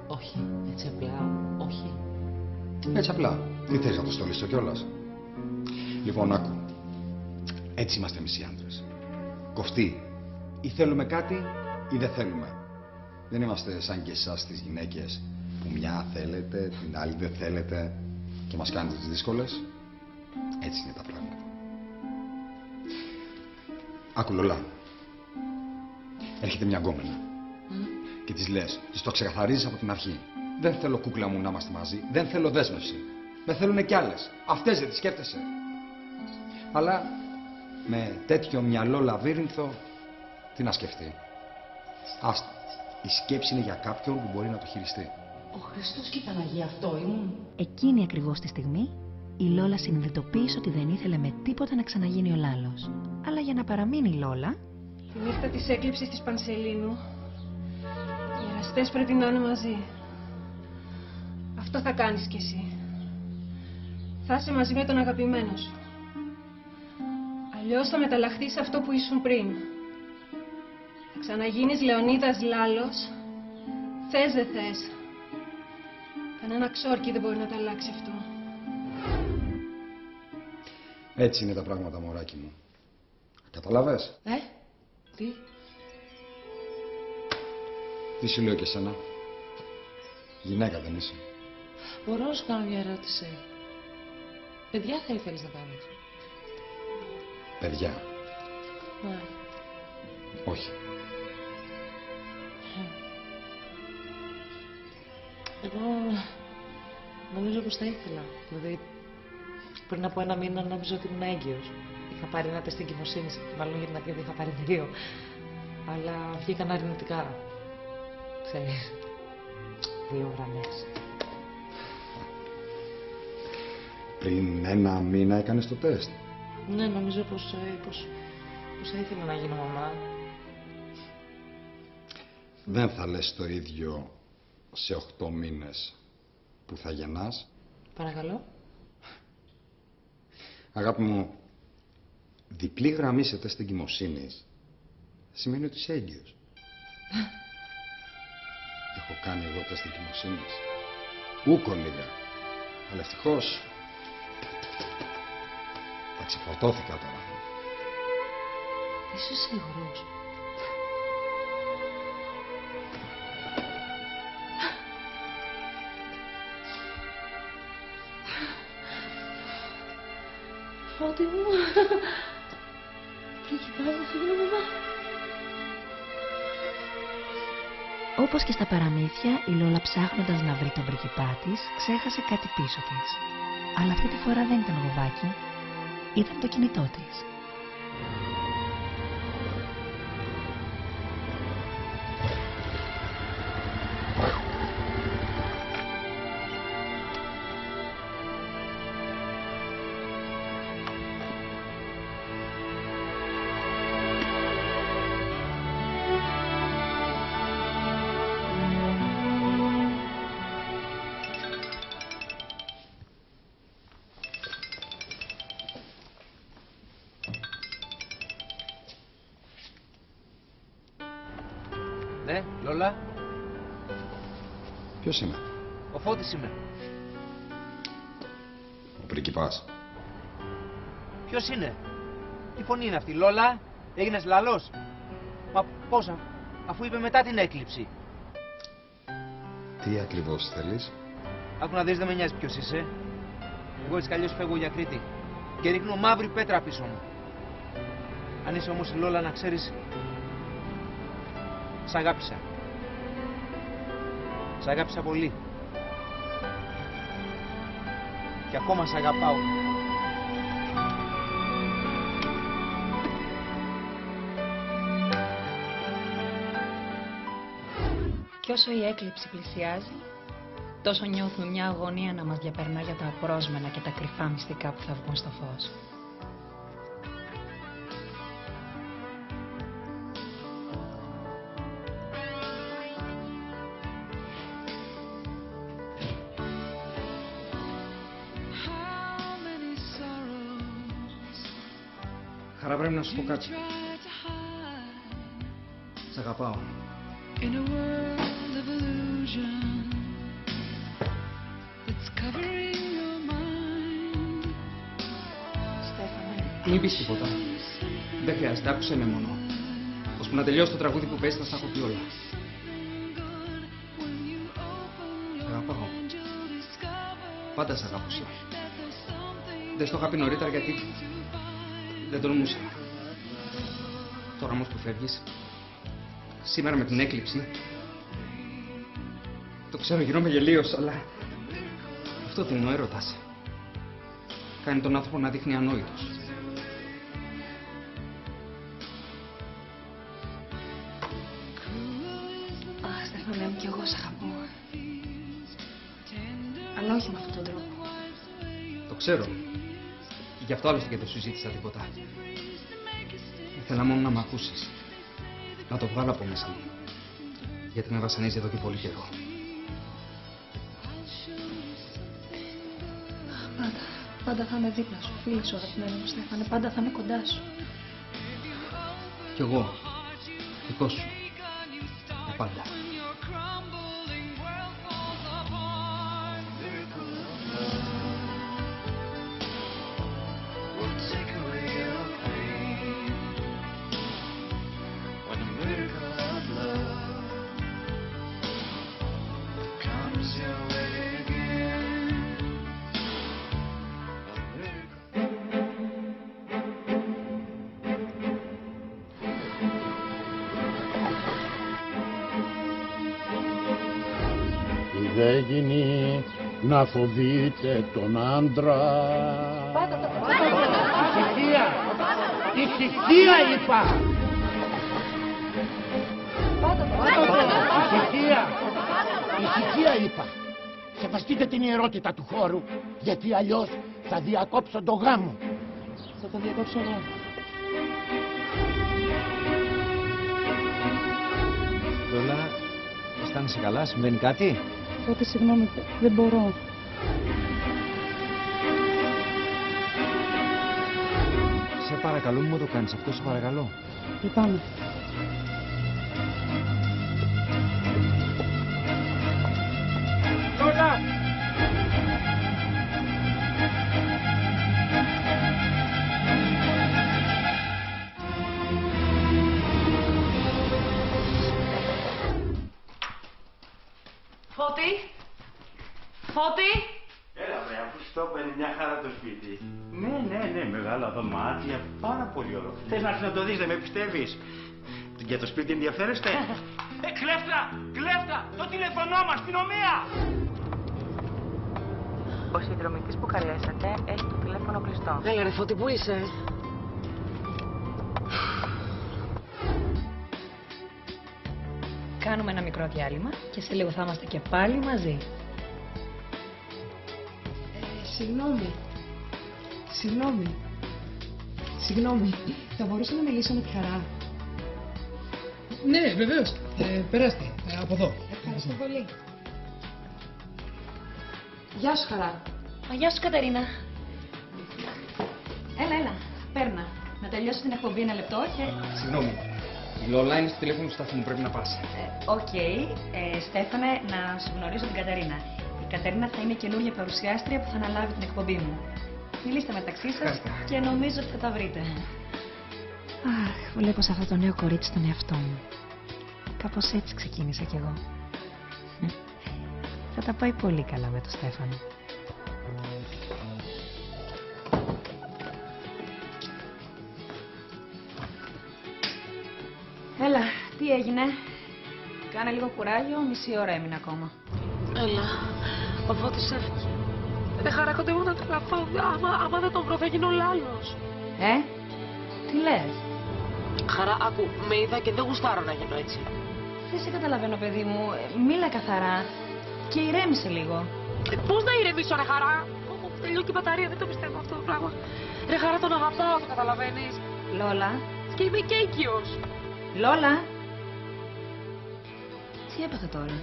Όχι, έτσι απλά, όχι. Έτσι απλά. Τι θες να το στολίσω κιόλας? Λοιπόν, άκου. Έτσι είμαστε εμείς οι άντρες. Κοφτοί. Ή θέλουμε κάτι ή δεν θέλουμε. Δεν είμαστε σαν και εσάς τις γυναίκες που μια θέλετε, την άλλη δεν θέλετε και μας κάνετε τις δύσκολες. Έτσι είναι τα πράγματα. Άκου, Λολά. Έρχεται μια γκόμενα. Και της λες, της το ξεκαθαρίζεις από την αρχή. Δεν θέλω, κούκλα μου, να είμαστε μαζί. Δεν θέλω δέσμευση. Με θέλουνε κι άλλες. Αυτές δεν τις σκέφτεσαι. Αλλά με τέτοιο μυαλό λαβύρινθο, τι να σκεφτεί. Άστα. Η σκέψη είναι για κάποιον που μπορεί να το χειριστεί. Ο Χριστός και η Παναγία αυτό ήμουν. Εκείνη ακριβώς τη στιγμή, η Λόλα συνειδητοποίησε ότι δεν ήθελε με τίποτα να ξαναγίνει ο Λάλος. Αλλά για να παραμείνει η Λόλα... Τη νύχτα της έκλειψης της Πανσελίνου, οι εραστές πρέπει να είναι μαζί. Αυτό θα κάνεις κι εσύ. Θα είσαι μαζί με τον αγαπημένο σου. Αλλιώς θα μεταλλαχθείς αυτό που ήσουν πριν. Θα ξαναγίνεις Λεωνίδας Λάλος. Θες δεν θες. Κανένα ξόρκι δεν μπορεί να τα αλλάξει αυτό. Έτσι είναι τα πράγματα, μωράκι μου. Καταλάβες? Τι? Τι σου λέω και εσένα? Γυναίκα δεν είσαι? Μπορώ να σου κάνω μια ερώτηση. Παιδιά θέλεις να κάνεις? Παιδιά? Ναι. Όχι. Εγώ νομίζω πως θα ήθελα. Δηλαδή, πριν από ένα μήνα νόμιζα ότι ήμουν έγκυος. Είχα πάρει ένα τεστ εγκυμοσύνης, μάλλον για την ακρίβεια είχα πάρει 2. Αλλά βγήκαν αρνητικά. Ξέρεις, 2 γραμμές. Πριν ένα μήνα έκανες το τεστ? Ναι, νομίζω πως θα ήθελα να γίνω μαμά. Δεν θα λες το ίδιο σε 8 μήνες που θα γεννάς? Παρακαλώ. Αγάπη μου, διπλή γραμμή σε τεστ εγκυμοσύνης σημαίνει ότι είσαι έγκυος. Έχω κάνει εγώ τεστ εγκυμοσύνης. Ούκο λίγα. Αλλά ευτυχώς τα ξεφορτώθηκα τώρα. Είσαι σίγουρος? Φώτη μου. Πριγκιπάς μου, φίλο μου. Όπως και στα παραμύθια, η Λόλα ψάχνοντας να βρει τον πριγκιπά της, ξέχασε κάτι πίσω της. Αλλά αυτή τη φορά δεν ήταν γοβάκι, ήταν το κινητό της. Ναι, Λόλα. Ποιος είμαι? Ο Φώτης είμαι. Ο πριγκιπάς. Ποιος είναι? Τι φωνή είναι αυτή, Λόλα? Έγινες λαλός? Μα πώς, αφού είπε μετά την έκλειψη? Τι ακριβώς θέλεις? Άκου να δεις, δεν με νοιάζει ποιος είσαι. Εγώ έτσι κι αλλιώς φεύγω για Κρήτη και ρίχνω μαύρη πέτρα πίσω μου. Αν είσαι όμως η Λόλα, να ξέρεις, σ' αγάπησα. Σ' αγάπησα πολύ. Και ακόμα σ' αγαπάω. Κι όσο η έκλειψη πλησιάζει, τόσο νιώθουμε μια αγωνία να μας διαπερνά για τα απρόσμενα και τα κρυφά μυστικά που θα βγουν στο φως. Χαρά, πρέπει να σου πω κάτι. Σ' αγαπάω. In a world of illusion that's covering your mind. Στέφανε. Μην πεις τίποτα. Δεν χρειάζεται, άκουσε με μόνο. Ώσπου να τελειώσει το τραγούδι που πες θα στα έχω πει όλα. Σ' αγαπάω. Πάντα σ' αγάπησα. Δεν στο είχα πει νωρίτερα γιατί δεν τολμούσα. Τώρα όμως που φεύγεις, σήμερα με την έκλειψη, το ξέρω γινόμαι γελίος, αλλά αυτό δεν είναι ο έρωτας. Κάνει τον άνθρωπο να δείχνει ανόητος. Αχ, Στέφανε μου, κι εγώ σ' αγαπώ. Αλλά όχι με αυτόν τον τρόπο. Το ξέρω. Γι' αυτό άλλωστε και δεν σου ζήτησα τίποτα. Ήθελα μόνο να μ' ακούσεις. Να το βγάλω από μέσα μου. Γιατί με βασανίζει εδώ και πολύ καιρό. Πάντα θα είμαι δίπλα σου, φίλη σου, αγαπημένη μου Στέφανε. Πάντα θα είμαι κοντά σου. Κι εγώ. Δικός σου. Για πάντα. Δεν γίνει να φοβείτε τον άντρα. Ησυχία! Ησυχία είπα! Ησυχία! Ησυχία είπα! Σεβαστείτε την ιερότητα του χώρου, γιατί αλλιώς θα διακόψω το γάμο. Θα το διακόψω εγώ. Λόλα, αισθάνεσαι καλά, συμβαίνει κάτι? Φώτη, συγγνώμη, δεν μπορώ. Σε παρακαλώ, μην μου το κάνεις αυτό, σε παρακαλώ. Λυπάμαι. Λόλα! Φώτη! Έλα βρε, αφού στο είναι μια χαρά το σπίτι. Ναι, μεγάλα δωμάτια, πάρα πολύ ωραίο. Θες να έρθεις να το δεις, δεν με πιστεύεις? Για το σπίτι ενδιαφέρεστε? Κλέφτα! Το τηλέφωνό μας, αστυνομία! Ο συνδρομητής που καλέσατε έχει το τηλέφωνο κλειστό. Έλα ρε Φώτη, πού είσαι? Κάνουμε ένα μικρό διάλειμμα και σε λίγο θα είμαστε και πάλι μαζί. Συγγνώμη. Θα μπορούσα να μιλήσω με τη Χαρά? Ναι, βεβαίως. Περάστε. Από εδώ. Ευχαριστώ πολύ. Γεια σου, Χαρά. Γεια σου, Κατερίνα. Έλα. Παίρνα. Να τελειώσω την εκπομπή ένα λεπτό και... Συγγνώμη. Η Λόλα είναι στο τηλέφωνο του σταθμού, πρέπει να πας. Οκ. Στέφανε, να σου γνωρίζω την Κατερίνα. Η Κατερίνα θα είναι καινούργια παρουσιάστρια που θα αναλάβει την εκπομπή μου. Μιλήστε μεταξύ σας και νομίζω ότι θα τα βρείτε. Αχ, βλέπω σε αυτό το νέο κορίτσι τον εαυτό μου. Κάπως έτσι ξεκίνησα κι εγώ. Θα τα πάει πολύ καλά με τον Στέφανο. Έλα, τι έγινε? Κάνε λίγο κουράγιο, μισή ώρα έμεινε ακόμα. Έλα, ο Φώτης έφυγε. Δεν Χαρά, κοντεύω να τρελαθώ. Άμα δεν τον βρω θα γίνω λάλος. Τι λες? Χαρά, άκου, με είδα και δεν γουστάρω να γίνω έτσι. Δεν σε καταλαβαίνω, παιδί μου. Μίλα καθαρά και ηρέμησε λίγο. Πώς να ηρεμήσω, ρε Χαρά? Τελειώνει και η μπαταρία, δεν το πιστεύω αυτό το πράγμα. Ρε Χαρά, τον αγαπάω, το καταλαβαίνεις? Λόλα. Και είμαι και οικείος. Λόλα. Τι έπαθε τώρα?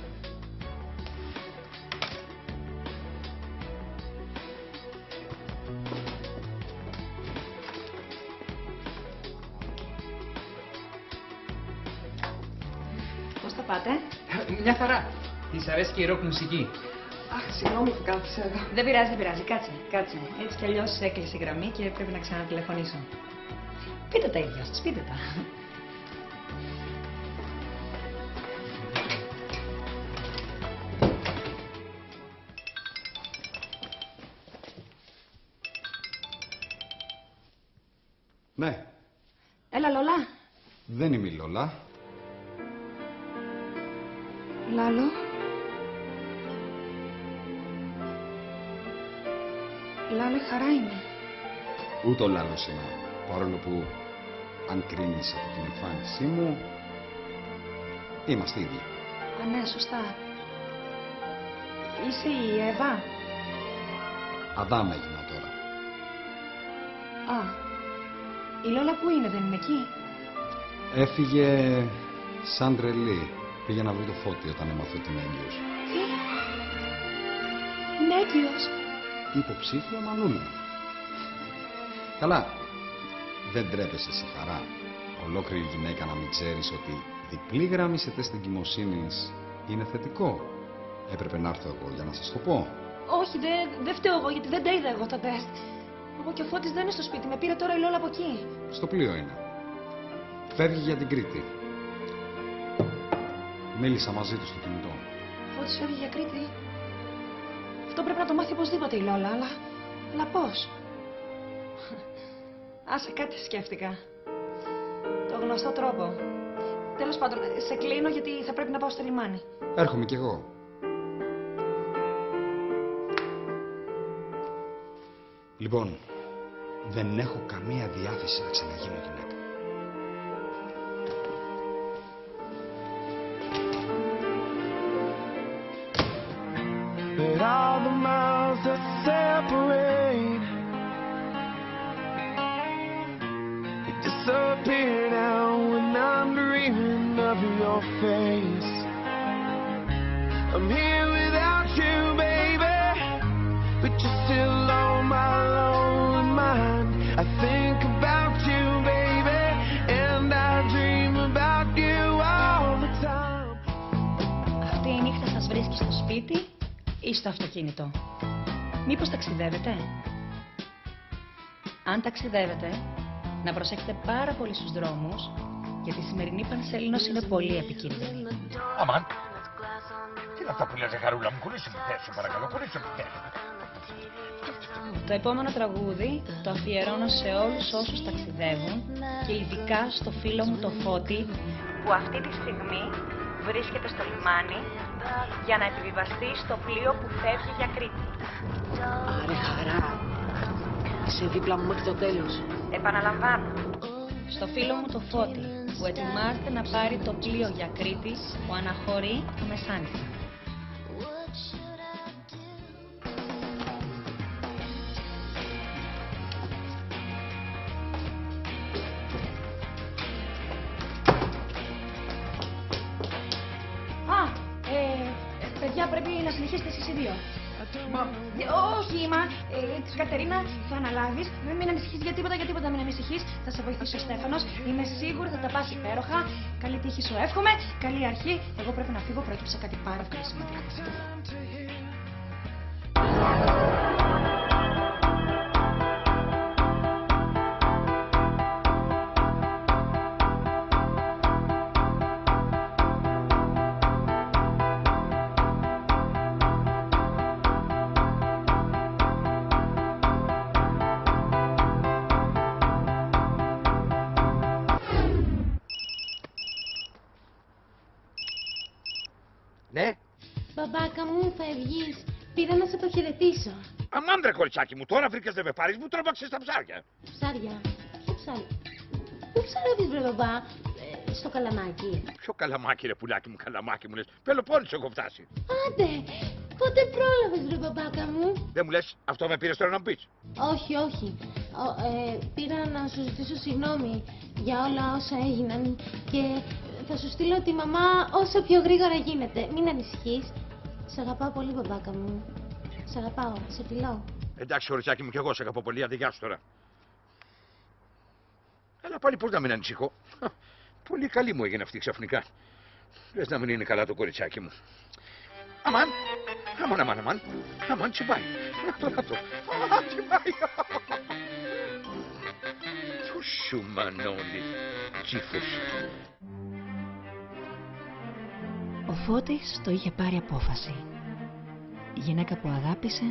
Πώς τα πάτε? Μια χαρά. Της αρέσει και η ροκ μουσική. Αχ, συγγνώμη που κάθισα εδώ. Δεν πειράζει. Κάτσε. Έτσι κι αλλιώς έκλεισε η γραμμή και πρέπει να ξανατηλεφωνήσω. Πείτε τα ίδια σας, πείτε τα. Ναι. Έλα, Λόλα. Δεν είμαι η Λόλα. Λάλο. Λάλο, η Χαρά είναι. Ούτε ο Λάλος είμαι. Παρόλο που, αν κρίνεις από την εμφάνισή μου, είμαστε ίδιοι. Ναι, σωστά. Είσαι η Εύα. Αδάμ έγινα τώρα. Η Λόλα που είναι, δεν είναι εκεί? Έφυγε σαν τρελή. Πήγε να βρει το Φώτη όταν έμαθε ότι είναι έγκυος. Τι? Είναι έγκυος? Υποψήφια μανούλα. Καλά. Δεν τρέπεσαι σε Χαρά. Ολόκληρη γυναίκα να μην ξέρεις ότι διπλή γράμμη σε τεστ εγκυμοσύνης είναι θετικό. Έπρεπε να έρθω εγώ για να σας το πω. Όχι, δεν φταίω εγώ, γιατί δεν τα είδα εγώ τα τεστ. Εγώ και ο Φώτης δεν είναι στο σπίτι. Με πήρε τώρα η Λόλα από εκεί. Στο πλοίο είναι. Φεύγει για την Κρήτη. Μίλησα μαζί του στο κινητό. Φώτης φεύγει για Κρήτη. Αυτό πρέπει να το μάθει οπωσδήποτε η Λόλα, αλλά πώς? Άσε, κάτι σκέφτηκα. Το γνωστό τρόπο. Τέλος πάντων, σε κλείνω γιατί θα πρέπει να πάω στο λιμάνι. Έρχομαι κι εγώ. Λοιπόν, δεν έχω καμία διάθεση να ξαναγίνω γυναίκα. But all the miles that separate they disappear now when I'm dreaming of your face. I'm here without you, baby, but you're still on my lonely mind. I think about you, baby, and I dream about you all the time. Αυτή η νύχτα σας βρίσκει στο σπίτι ή στο αυτοκίνητο? Μήπως ταξιδεύετε? Αν ταξιδεύετε, να προσέχετε πάρα πολύ στους δρόμους, γιατί η σημερινή Πανσέλινος είναι πολύ επικίνδυνη. Αμάν, τι είναι αυτά που λες, Χαρούλα μου, κουνήσε μου, σου παρακαλώ, κουνήσε μου. Το επόμενο τραγούδι το αφιερώνω σε όλους όσους ταξιδεύουν και ειδικά στο φίλο μου το Φώτη που αυτή τη στιγμή βρίσκεται στο λιμάνι για να επιβιβαστεί στο πλοίο που φεύγει για Κρήτη. Άρε χαρά, είσαι δίπλα μου μέχρι το τέλος. Επαναλαμβάνω, στο φίλο μου το Φώτη που ετοιμάζεται να πάρει το πλοίο για Κρήτη που αναχωρεί το μεσάνυχτα. Παιδιά, πρέπει να συνεχίσετε εσείς οι δύο. Όχι, της Κατερίνα θα αναλάβεις. Μην ανησυχείς για τίποτα μην ανησυχείς. Θα σε βοηθήσει ο Στέφανος. Είμαι σίγουρη θα τα πας υπέροχα. Καλή τύχη σου εύχομαι. Καλή αρχή. Εγώ πρέπει να φύγω, προέκυψε κάτι πάρα πολύ σημαντικό. Ναι. Μπαμπάκα μου, φεύγεις. Πήρα να σε αποχαιρετήσω. Αμάν ρε κοριτσάκι μου, τώρα βρήκες δεν με πάρεις, μου τρόμαξες τα ψάρια. Ψάρια. Ποιο ψάρι? Πού ψαρεύεις βρε μπαμπά? Στο Καλαμάκι. Ποιο Καλαμάκι ρε πουλάκι μου, Καλαμάκι μου λες. Πελοπόννησο έχω φτάσει. Άντε, πότε πρόλαβες βρε μπαμπάκα μου? Δεν μου λες, αυτό με πήρες τώρα να μου πεις. Όχι. Πήρα να σου ζητήσω συγγνώμη για όλα όσα έγιναν και θα σου στείλω τη μαμά όσο πιο γρήγορα γίνεται. Μην ανησυχείς. Σ' αγαπάω πολύ μπαμπάκα μου. Σ' αγαπάω, σε φιλώ. Εντάξει κοριτσάκι μου, κι εγώ σε αγαπώ πολύ, άντε γεια σου τώρα. Αλλά πάλι πώς να μην ανησυχώ. Πολύ καλή μου έγινε αυτή ξαφνικά. Λες να μην είναι καλά το κοριτσάκι μου. Αμάν, τσιμπάει. Να το. Τσιμπάει. Του σου Μανώλη, τσίφος. Ο Φώτης το είχε πάρει απόφαση. Η γυναίκα που αγάπησε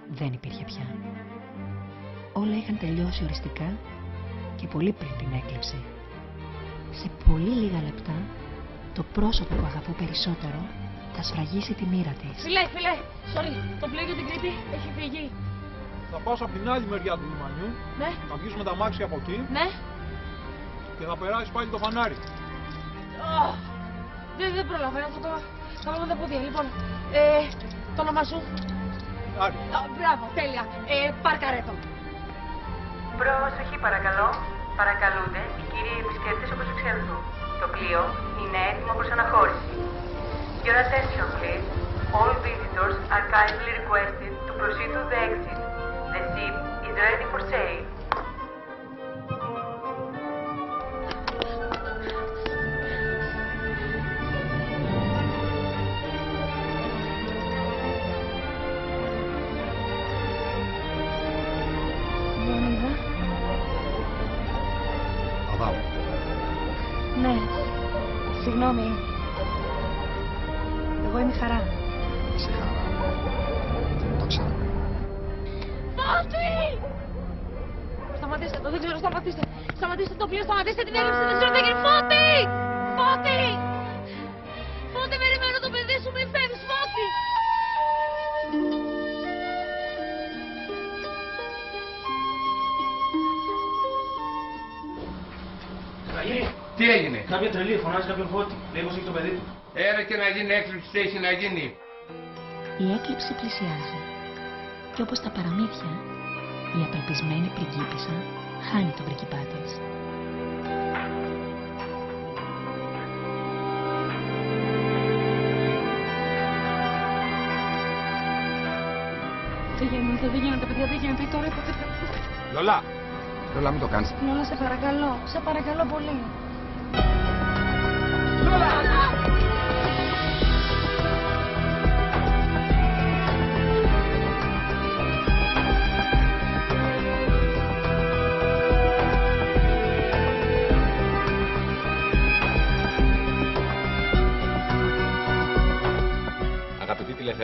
δεν υπήρχε πια. Όλα είχαν τελειώσει οριστικά και πολύ πριν την έκλειψη. Σε πολύ λίγα λεπτά το πρόσωπο που αγαπώ περισσότερο θα σφραγίσει τη μοίρα της. Φιλέ, sorry, το πλοίο για την Κρήτη έχει φύγει. Θα πας από την άλλη μεριά του λιμανιού. Ναι. Θα βγεις με τα μάξια από εκεί. Ναι. Και θα περάσεις πάλι το φανάρι. Δεν προλαβαίνω, θα βάλω τα πόδια. Λοιπόν, το όνομά σου? Άρη. Μπράβο, τέλεια. Παρκαρέτο. Προσοχή παρακαλώ. Παρακαλούνται οι κύριοι επισκέπτες όπως εξέλθουν. Το πλοίο είναι έτοιμο προς αναχώρηση. Your attention please. All visitors are kindly requested to proceed to the exit. The ship is ready for sail. Ναι, συγγνώμη. Εγώ είμαι Χαρά. Είσαι Χαρά. Το ξέρω. Φώτη! Σταματήστε το, δεν ξέρω, σταματήστε. Σταματήστε το πλοίο, σταματήστε την έλλειψη, δεν ξέρω τι έγινε. Φώτη! Φώτη! Φώτη, περιμένω το παιδί σου, μην φεύγεις, Φώτη! Τι έγινε? Κάποια τρελή φωνάζει κάποιον Φώτη. Λέει πως έχει το παιδί του. Έρα και να γίνει έκλειψη, τι έχει να γίνει. Η έκλειψη πλησιάζει. Και όπως τα παραμύθια, η απελπισμένη πριγκίπισσα χάνει τον πριγκιπά της. Δεν γίνεται, παιδιά, δεν γίνεται. Τώρα είπατε... Λόλα, μην το κάνεις. Λόλα, σε παρακαλώ πολύ.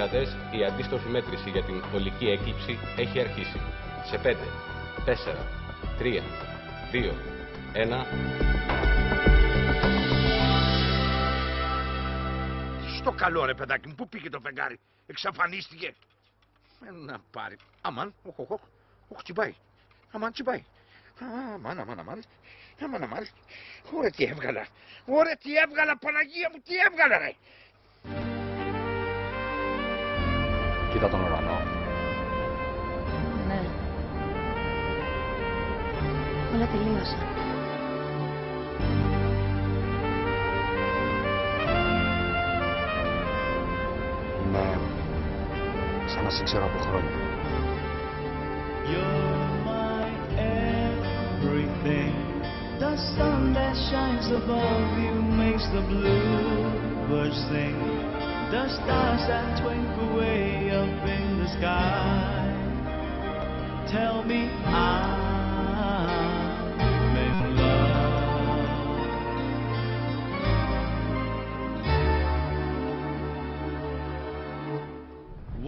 τηλεθεατές, η αντίστροφη μέτρηση για την ολική έκλειψη έχει αρχίσει. Σε 5, 4, 3, 2, 1... Στο καλό ρε παιδάκι μου, πού πήγε το φεγγάρι, εξαφανίστηκε. Να πάρει, αμάν, οχ, τσιμπάει, αμάν τσιμπάει. Αμάν. Ωραία τι έβγαλα, Παναγία μου, τι έβγαλα ρε. Κοίτα τον ουρανό. Ναι. Όλα τελείωσαν. Είμαι σαν να σε ξέρω από χρόνια. Everything. The sun that shines above you makes the bluebirds sing. The stars that twinkle way up in the sky tell me I'm in love.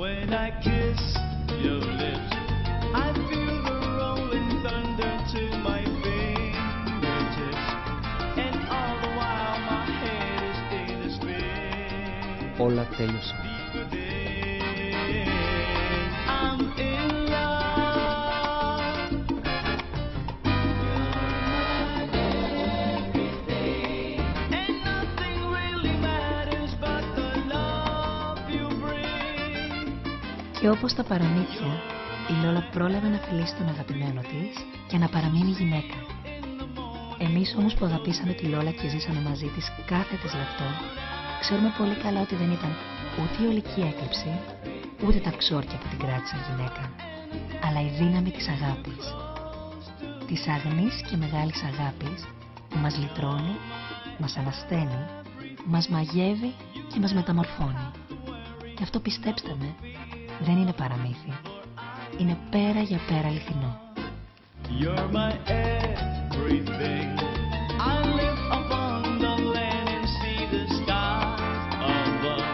When I kiss your lips, I feel the rolling thunder to my fingertips, and all the while my head is in a spin. Όλα τέλειωσαν. I'm in love. And nothing really matters but the love you bring. Και όπως τα παραμύθια, η Λόλα πρόλαβε να φιλήσει τον αγαπημένο της και να παραμείνει γυναίκα. Εμείς όμως που αγαπήσαμε τη Λόλα και ζήσαμε μαζί της κάθε της λεπτό, ξέρουμε πολύ καλά ότι δεν ήταν ούτε η ολική έκλειψη, ούτε τα ξόρκια που την κράτησαν γυναίκα, αλλά η δύναμη της αγάπης. Της αγνής και μεγάλης αγάπης που μας λυτρώνει, μας ανασταίνει, μας μαγεύει και μας μεταμορφώνει. Και αυτό, πιστέψτε με, δεν είναι παραμύθι. Είναι πέρα για πέρα αληθινό. You're my everything. I live upon the land and see the sky above.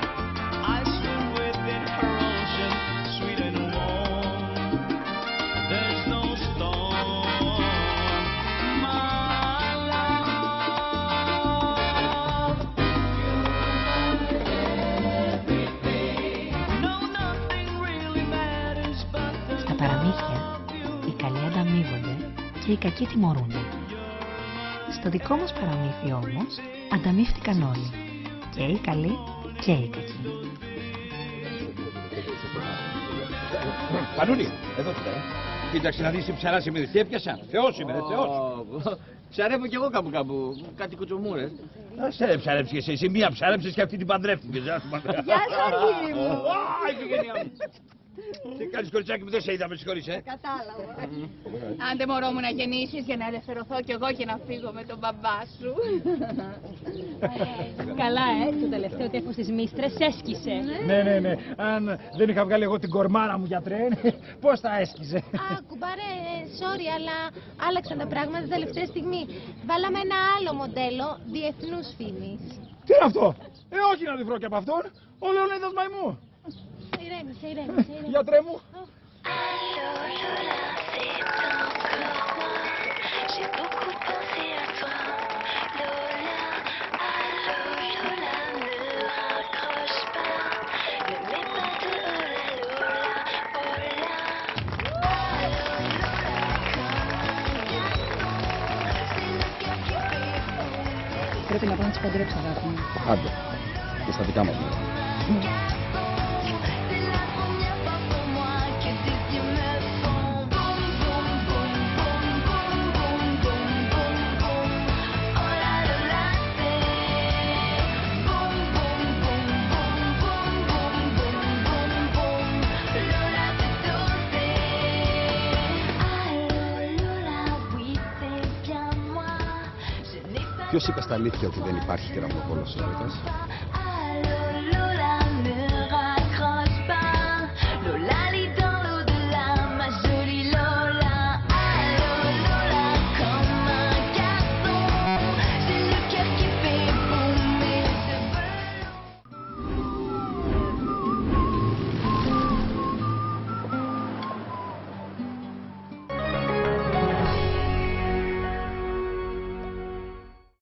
I swim within her ocean, sweet and warm. There's no storm, my love. No, nothing really matters but the Στα παραμύθια, οι καλοί ανταμείβονται και οι κακοί τιμωρούνται. Στο δικό μας παραμύθι όμως, ανταμείφθηκαν όλοι. Και οι καλοί και οι κακοί. Πανούλη, εδώ τι λέει. Κοίταξε να δεις τι ψαρά σήμερα, τι έπιασα. Θεός είμαι, Θεός. Ψαρεύω κι εγώ κάπου, κάτι κουτσομούρες. Ας ψαρέψεις και εσύ, μία ψαρέψεις και αυτή την παντρεύτηκες. Γεια σου, Αργύρι μου. Ω, η οικογένειά μου. Τι κάνεις κοριτσάκι μου, δεν σε είδα, με συγχωρείς, Κατάλαβα. Άντε μωρό μου να γεννήσεις για να ελευθερωθώ κι εγώ και να φύγω με τον μπαμπά σου. Καλά, το τελευταίο τέχος της μίστρες έσκησε. Ναι. Αν δεν είχα βγάλει εγώ την κορμάρα μου για τρέν, πώς θα έσκησε. Α, κουμπάρε, sorry, αλλά άλλαξαν τα πράγματα την τελευταία στιγμή. Βάλαμε ένα άλλο μοντέλο διεθνούς φήμης. Τι είναι αυτό? Όχι να τη βρω και από αυτόν. Ο Λεωνίδας Μαϊμού. Ηρέμησε. Γιατρέ μου. J'ai beaucoup pensé à toi, Lola. Allô, Lola, ne raccroche pas. Ne mets pas de Lola, Lola. Allô, Lola, c'est le cœur qui fait. Πρέπει να πάω να τις παντρέψω, αγάπη μου. Άντε, και στα δικά μας. Ποιος είπε στα αλήθεια ότι δεν υπάρχει κεραμνοπόλος στις Βόλτας?